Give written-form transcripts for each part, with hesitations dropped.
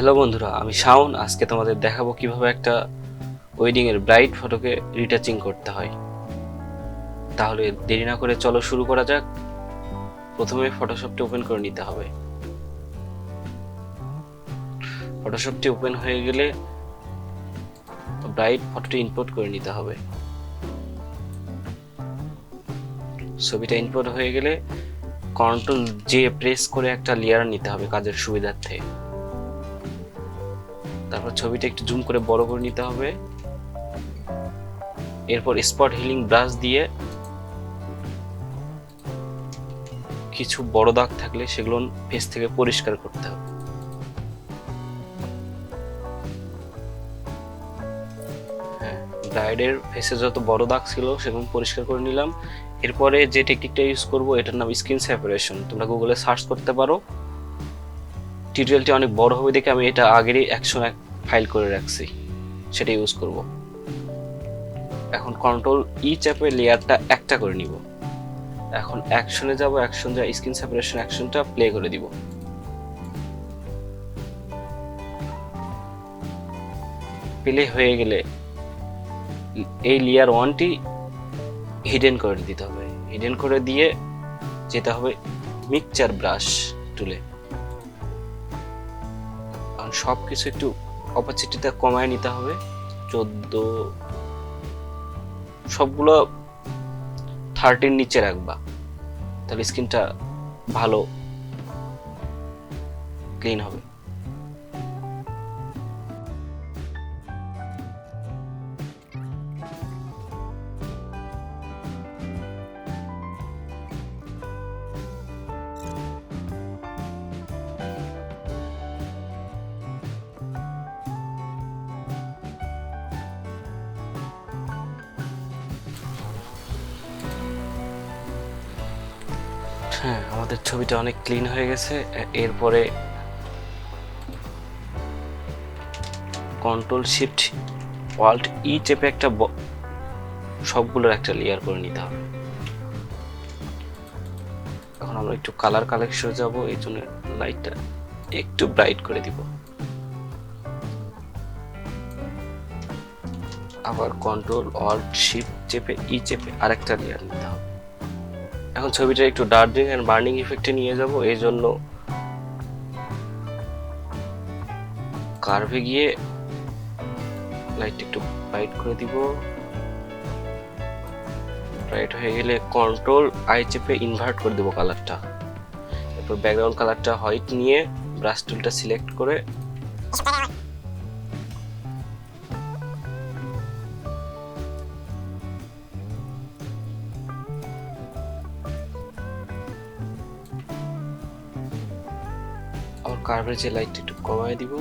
Hello বন্ধুরা, আমি শাওন। আজকে তোমাদের দেখাবো কিভাবে একটা ওয়েডিং এর ব্রাইড ফটোকে রিটাচিং করতে হয়। তাহলে দেরি না করে চলো শুরু করা যাক। প্রথমে ফটোশপটি ওপেন করে নিতে হবে। ফটোশপটি ওপেন হয়ে গেলে ব্রাইড ফটোটি ইম্পোর্ট করে নিতে হবে। ছবিটা ইম্পোর্ট হয়ে গেলে কন্ট্রোল জে প্রেস করে একটা লেয়ার নিতে হবে কাজের সুবিধার্থে। তারপর ছবিটা একটু জুম করে বড় করে নিতে হবে। এরপর স্পট হিলিং ব্রাশ দিয়ে কিছু বড় দাগ থাকলে সেগুলো ফেস থেকে পরিষ্কার করতে হবে। হ্যাঁ, ব্রাইডের ফেসে যত বড় দাগ ছিল সেগুলো পরিষ্কার করে নিলাম। এরপরে যে টেকনিকটা ইউজ করব এটার নাম স্কিন সেপারেশন। তোমরা গুগলে সার্চ করতে পারো। টিউটোরিয়ালটি অনেক বড় হবে দেখে আমি এটা আগেরই এক ফাইল করে রাখছি, সেটা ইউজ করব। এখন কন্ট্রোল ই চাপে লেয়ারটা একটা করে নিব। এখন অ্যাকশনে যাব, অ্যাকশন যা স্কিন সেপারেশন অ্যাকশনটা প্লে করে দিব। প্লে হয়ে গেলে এই লেয়ার ওয়ানটি হিডেন করে দিতে হবে। হিডেন করে দিয়ে যেতে হবে মিক্সচার ব্রাশ টুলে। কারণ সব কিছু একটু অপাসিটিটা কমায় নিতে হবে। 14 সবগুলো 30 নিচে রাখবা, তাহলে স্কিনটা ভালো ক্লিন হবে। হ্যাঁ, আমাদের ছবিটা অনেক ক্লিন হয়ে গেছে। এরপরে কন্ট্রোল শিফট অল্ট ই চেপে একটা সবগুলোর একটা লেয়ার করে নিতে হবে। এখন আমরা একটু কালার কালেকশন যাব, এই জন্য লাইটটা একটু ব্রাইট করে দিব। আবার কন্ট্রোল অল্ট শিফট চেপে ই চেপে আরেকটা লেয়ার নিতে হবে। এখন ছবিটা একটু ডার্জিং এন্ড বার্নিং ইফেক্টে নিয়ে যাব, এই জন্য কার্ভে গিয়ে লাইটটা একটু ব্রাইট করে দিব। ব্রাইট হয়ে গেলে কন্ট্রোল আই চেপে ইনভার্ট করে দেব কালারটা। এরপর ব্যাকগ্রাউন্ড কালারটা হোয়াইট নিয়ে ব্রাশ টুলটা সিলেক্ট করে আর কার্ভের যে লাইটটা একটু কমায় দিব।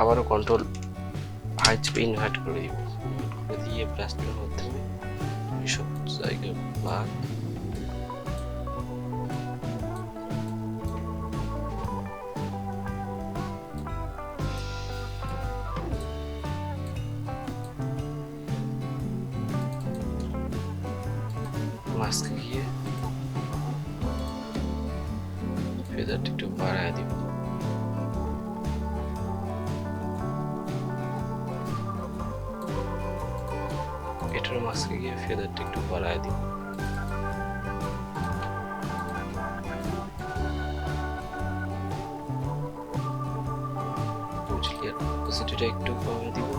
আবারও কন্ট্রোল হাই চেপে ইনভার্ট করে দিব। দিয়ে ব্রাশটার মাধ্যমে সব জায়গায় ব্ল্যাক মাস্কে গিয়ে ফেদারটা একটু বাড়ায় দিব। এটার মাস্কে গিয়ে ফেদারটা একটু বাড়ায় দিব। অপোজিটটা একটু কমিয়ে দিব।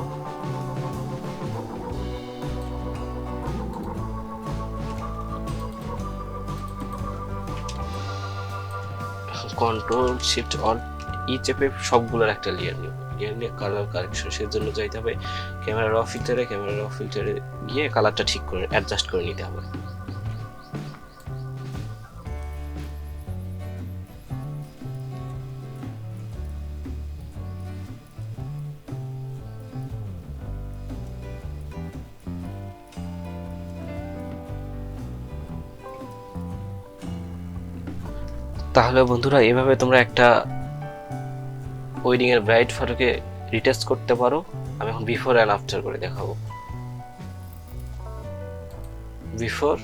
কন্ট্রোল শিফট অল্ট ই চেপে সবগুলোর একটা লেয়ার নিব। লেয়ার নিয়ে কালার কারেকশন, সের জন্য যাইতে হবে ক্যামেরা র ফিল্টারে গিয়ে কালারটা ঠিক করে অ্যাডজাস্ট করে নিতে হবে। তাহলে বন্ধুরা, এভাবে তোমরা একটা ওয়েডিং এর ব্রাইড ফটোকে রিটাচ করতে পারো। আমি এখন বিফোর এন্ড আফটার করে দেখাবো। Before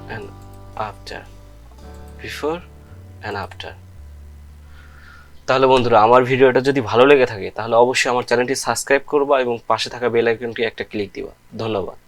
and after, before and after. তাহলে বন্ধুরা, আমার ভিডিওটা যদি ভালো লেগে থাকে তাহলে অবশ্যই আমার চ্যানেলটি সাবস্ক্রাইব করবা এবং পাশে থাকা বেল আইকনটি একটা ক্লিক দিবা। ধন্যবাদ।